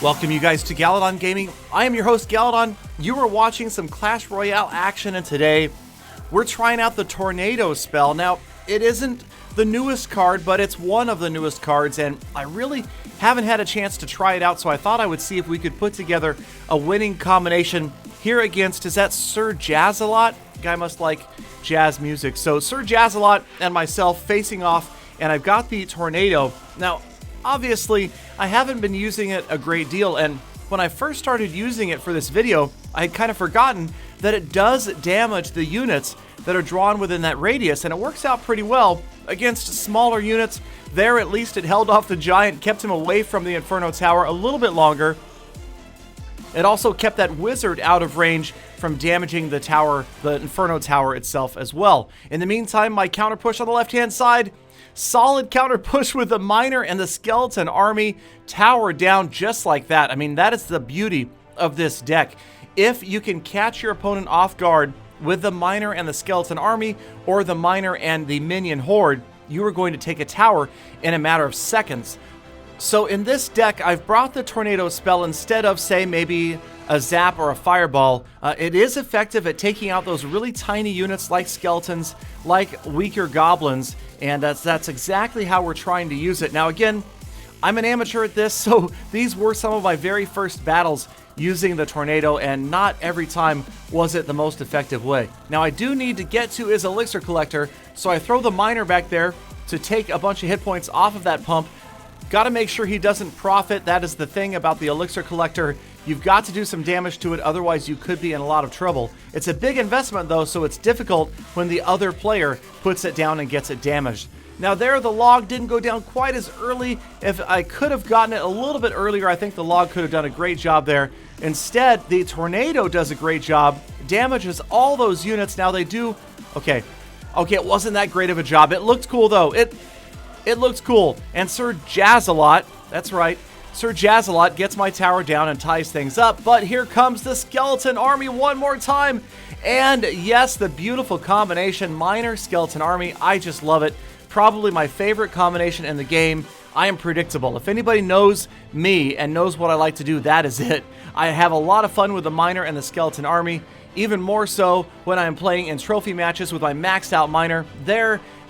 Welcome you guys to Galadon Gaming. I am your host Galadon. You are watching some Clash Royale action, and today we're trying out the Tornado spell. Now, it isn't the newest card, but it's one of the newest cards, and I really haven't had a chance to try it out, so I thought I would see if we could put together a winning combination here against, is that Sir Jazzalot? Guy must like jazz music. So Sir Jazzalot and myself facing off, and I've got the Tornado. Now, obviously, I haven't been using it a great deal, and when I first started using it for this video, I had kind of forgotten that it does damage the units that are drawn within that radius, and it works out pretty well against smaller units. There, at least, it held off the giant, kept him away from the Inferno Tower a little bit longer. It also kept that wizard out of range from damaging the tower, the Inferno Tower itself as well. In the meantime, my counter push on the left-hand side, solid counter push with the miner and the skeleton army, tower down just like that. I mean, that is the beauty of this deck. If you can catch your opponent off guard with the miner and the skeleton army, or the miner and the minion horde, you are going to take a tower in a matter of seconds. So in this deck, I've brought the Tornado spell instead of, say, maybe a Zap or a Fireball. It is effective at taking out those really tiny units like skeletons, like weaker goblins, and that's exactly how we're trying to use it. Now again, I'm an amateur at this, so these were some of my very first battles using the Tornado, and not every time was it the most effective way. Now I do need to get to his Elixir Collector, so I throw the miner back there to take a bunch of hit points off of that pump. Got to make sure he doesn't profit. That is the thing about the Elixir Collector. You've got to do some damage to it, otherwise you could be in a lot of trouble. It's a big investment though, so it's difficult when the other player puts it down and gets it damaged. Now there, the log didn't go down quite as early. If I could have gotten it a little bit earlier, I think the log could have done a great job there. Instead, the Tornado does a great job, damages all those units. Now they do, okay, it wasn't that great of a job. It looked cool though. It looks cool. And Sir Jazzalot, that's right, Sir Jazzalot gets my tower down and ties things up. But here comes the skeleton army one more time. And yes, the beautiful combination, miner, skeleton army. I just love it. Probably my favorite combination in the game. I am predictable. If anybody knows me and knows what I like to do, that is it. I have a lot of fun with the miner and the skeleton army. Even more so when I'm playing in trophy matches with my maxed out miner.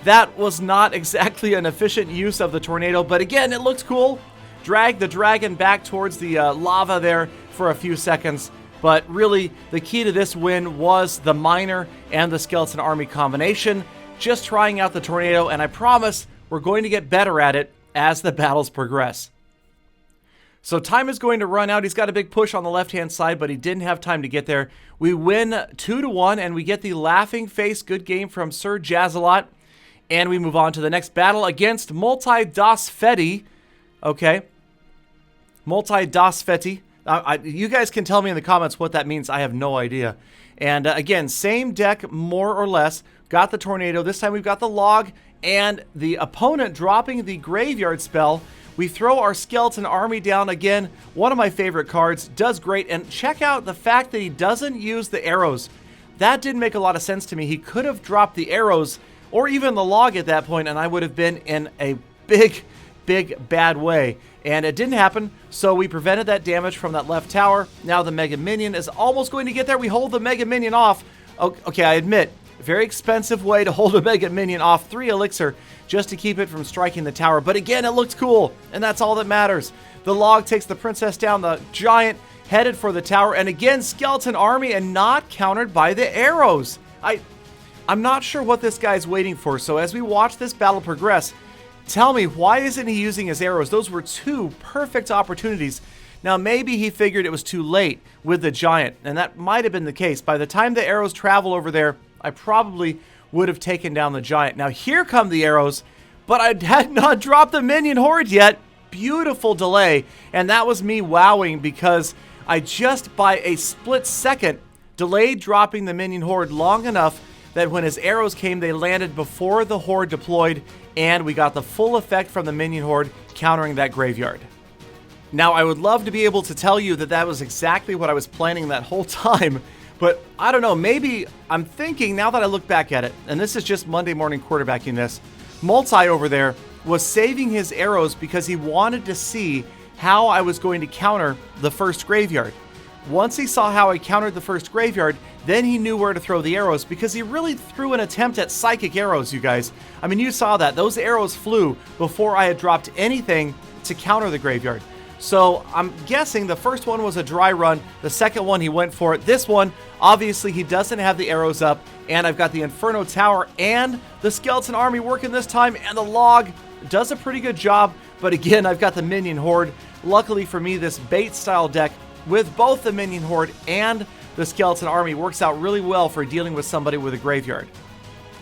That was not exactly an efficient use of the Tornado, but again, it looks cool. Drag the dragon back towards the lava there for a few seconds. But really, the key to this win was the miner and the skeleton army combination. Just trying out the Tornado, and I promise we're going to get better at it as the battles progress. So time is going to run out. He's got a big push on the left-hand side, but he didn't have time to get there. We win 2-1, and we get the laughing face. Good game from Sir Jazzalot. And we move on to the next battle against Multi-Das Feti. Okay. Multi-Das Feti. You guys can tell me in the comments what that means. I have no idea. And again, same deck, more or less. Got the Tornado. This time we've got the log and the opponent dropping the graveyard spell. We throw our skeleton army down again. One of my favorite cards. Does great. And check out the fact that he doesn't use the arrows. That didn't make a lot of sense to me. He could have dropped the arrows or even the log at that point, and I would have been in a big, bad way. And it didn't happen, so we prevented that damage from that left tower. Now the Mega Minion is almost going to get there. We hold the Mega Minion off. Okay, I admit, very expensive way to hold a Mega Minion off. 3 elixir just to keep it from striking the tower. But again, it looked cool, and that's all that matters. The log takes the princess down, the giant headed for the tower, and again, skeleton army and not countered by the arrows. I'm not sure what this guy's waiting for, so as we watch this battle progress, tell me, why isn't he using his arrows? Those were 2 perfect opportunities. Now, maybe he figured it was too late with the giant, and that might have been the case. By the time the arrows travel over there, I probably would have taken down the giant. Now, here come the arrows, but I had not dropped the minion horde yet. Beautiful delay, and that was me wowing because I just, by a split second, delayed dropping the minion horde long enough that when his arrows came, they landed before the horde deployed, and we got the full effect from the minion horde countering that graveyard. Now, I would love to be able to tell you that that was exactly what I was planning that whole time, but I don't know, maybe I'm thinking, now that I look back at it, and this is just Monday morning quarterbacking this, Multi over there was saving his arrows because he wanted to see how I was going to counter the first graveyard. Once he saw how I countered the first graveyard, then he knew where to throw the arrows, because he really threw an attempt at psychic arrows, you guys. I mean, you saw that. Those arrows flew before I had dropped anything to counter the graveyard. So I'm guessing the first one was a dry run. The second one, he went for it. This one, obviously, he doesn't have the arrows up. And I've got the Inferno Tower and the Skeleton Army working this time. And the Log does a pretty good job. But again, I've got the Minion Horde. Luckily for me, this bait-style deck with both the Minion Horde and the Skeleton Army works out really well for dealing with somebody with a graveyard.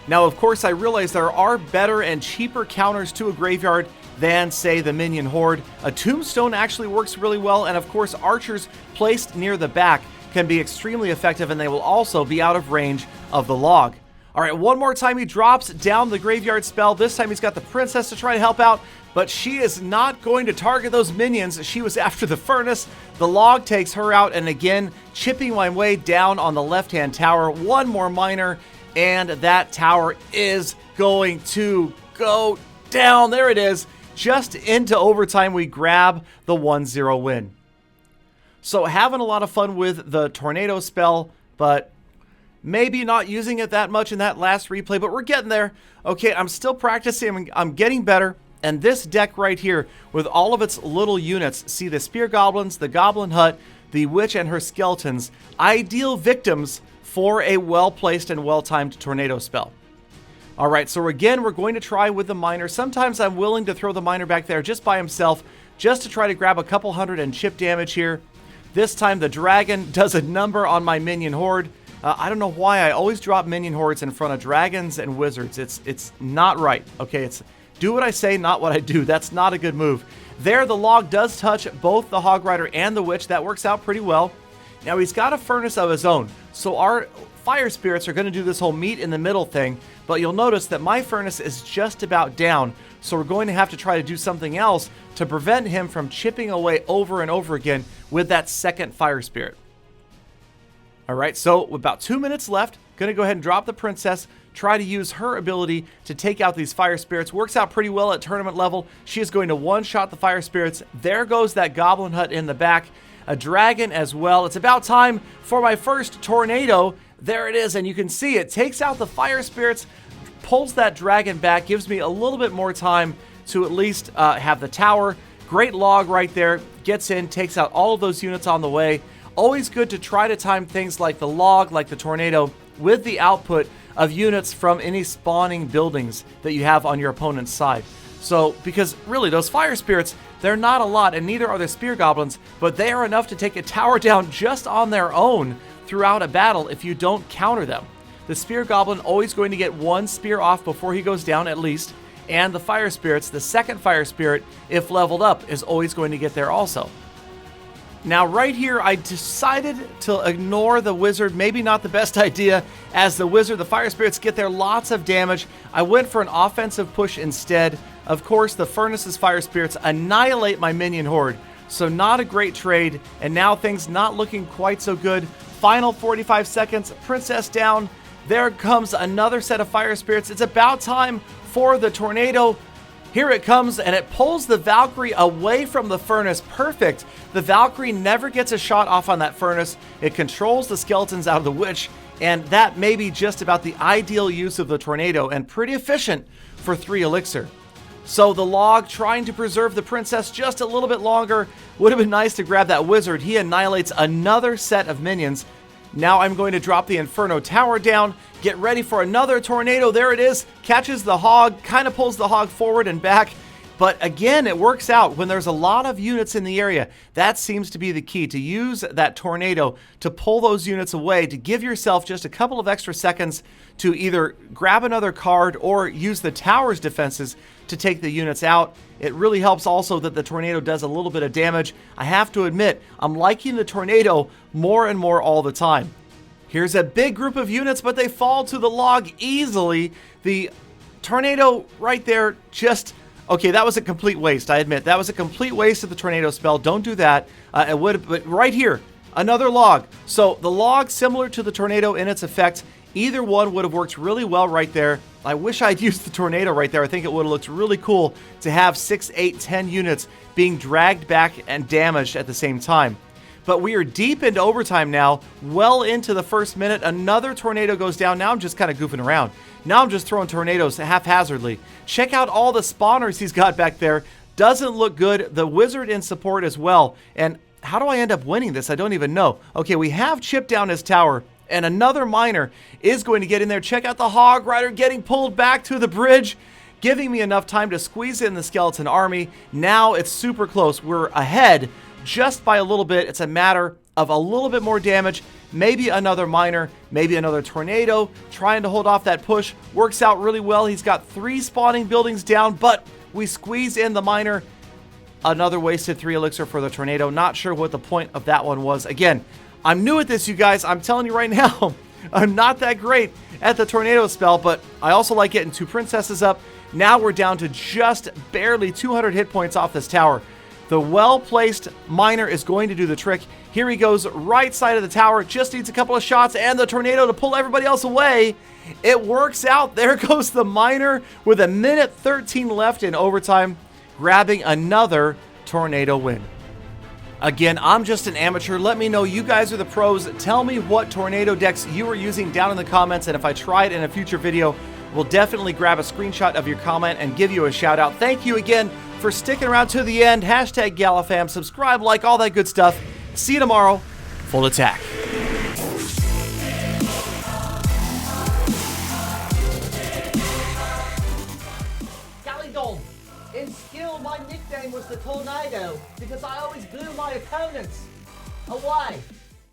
Now, of course, I realize there are better and cheaper counters to a graveyard than, say, the Minion Horde. A Tombstone actually works really well, and of course, archers placed near the back can be extremely effective, and they will also be out of range of the Log. All right, one more time he drops down the graveyard spell. This time he's got the Princess to try to help out, but she is not going to target those minions. She was after the Furnace. The Log takes her out, and again, chipping my way down on the left-hand tower. One more miner, and that tower is going to go down. There it is. Just into overtime, we grab the 1-0 win. So having a lot of fun with the Tornado spell, but maybe not using it that much in that last replay, but we're getting there. Okay, I'm still practicing. I'm getting better. And this deck right here, with all of its little units, see the Spear Goblins, the Goblin Hut, the Witch and her Skeletons, ideal victims for a well-placed and well-timed Tornado spell. All right, so again, we're going to try with the Miner. Sometimes I'm willing to throw the Miner back there just by himself, just to try to grab a couple hundred and chip damage here. This time, the Dragon does a number on my Minion Horde. I don't know why I always drop Minion Hordes in front of Dragons and Wizards. It's not right, okay? It's do what I say, not what I do. That's not a good move. There, the Log does touch both the Hog Rider and the Witch. That works out pretty well. Now, he's got a Furnace of his own, so our Fire Spirits are going to do this whole meet in the middle thing, but you'll notice that my Furnace is just about down, so we're going to have to try to do something else to prevent him from chipping away over and over again with that second Fire Spirit. All right, so with about 2 minutes left, going to go ahead and drop the Princess, try to use her ability to take out these Fire Spirits. Works out pretty well at tournament level. She is going to one-shot the Fire Spirits. There goes that Goblin Hut in the back. A Dragon as well. It's about time for my first Tornado. There it is, and you can see it takes out the Fire Spirits, pulls that Dragon back, gives me a little bit more time to at least have the tower. Great Log right there. Gets in, takes out all of those units on the way. Always good to try to time things like the Log, like the Tornado, with the output of units from any spawning buildings that you have on your opponent's side. So, because really, those Fire Spirits, they're not a lot, and neither are the Spear Goblins, but they are enough to take a tower down just on their own throughout a battle if you don't counter them. The Spear Goblin always going to get one spear off before he goes down at least, and the Fire Spirits, the second Fire Spirit, if leveled up, is always going to get there also. Now right here, I decided to ignore the Wizard. Maybe not the best idea, as the Wizard, the Fire Spirits get there lots of damage. I went for an offensive push instead. Of course, the Furnace's Fire Spirits annihilate my Minion Horde, so not a great trade, and now things not looking quite so good. Final 45 seconds, Princess down. There comes another set of Fire Spirits. It's about time for the Tornado. Here it comes, and it pulls the Valkyrie away from the Furnace. Perfect. The Valkyrie never gets a shot off on that Furnace. It controls the Skeletons out of the Witch, and that may be just about the ideal use of the Tornado, and pretty efficient for 3 Elixir. So the Log trying to preserve the Princess just a little bit longer. Would have been nice to grab that Wizard. He annihilates another set of minions. Now I'm going to drop the Inferno Tower down, get ready for another Tornado. There it is. Catches the Hog, kind of pulls the Hog forward and back. But again, it works out when there's a lot of units in the area. That seems to be the key, to use that Tornado to pull those units away, to give yourself just a couple of extra seconds to either grab another card or use the tower's defenses to take the units out. It really helps also that the Tornado does a little bit of damage. I have to admit, I'm liking the Tornado more and more all the time. Here's a big group of units, but they fall to the Log easily. The Tornado right there just... Okay, that was a complete waste, I admit. That was a complete waste of the Tornado spell. Don't do that. But right here, another Log. So the Log, similar to the Tornado in its effect, Either one would have worked really well right there. I wish I'd used the tornado right there. I think it would have looked really cool to have 6, 8, 10 units being dragged back and damaged at the same time. But we are deep into overtime now, well into the first minute. Another tornado goes down. Now I'm just kind of goofing around. Now I'm just throwing tornadoes haphazardly. Check out all the spawners he's got back there. Doesn't look good. The wizard in support as well. And how do I end up winning this? I don't even know. Okay, we have chipped down his tower, and another miner is going to get in there. Check out the Hog Rider getting pulled back to the bridge, giving me enough time to squeeze in the skeleton army. Now it's super close. We're ahead just by a little bit. It's a matter of a little bit more damage. Maybe another miner, maybe another tornado, trying to hold off that push. Works out really well. He's got 3 spawning buildings down, but we squeeze in the miner. Another wasted 3 elixir for the tornado. Not sure what the point of that one was. Again, I'm new at this, you guys. I'm telling you right now, I'm not that great at the tornado spell, but I also like getting 2 princesses up. Now we're down to just barely 200 hit points off this tower. The well-placed miner is going to do the trick. Here he goes, right side of the tower. Just needs a couple of shots and the tornado to pull everybody else away. It works out. There goes the miner with 1:13 left in overtime, grabbing another tornado win. Again, I'm just an amateur. Let me know. You guys are the pros. Tell me what tornado decks you are using down in the comments, and if I try it in a future video, we'll definitely grab a screenshot of your comment and give you a shout out. Thank you again for sticking around to the end. Hashtag GalaFam. Subscribe, like, all that good stuff. See you tomorrow. Full attack. In skill, my nickname was the Tornado because I always blew my opponents away.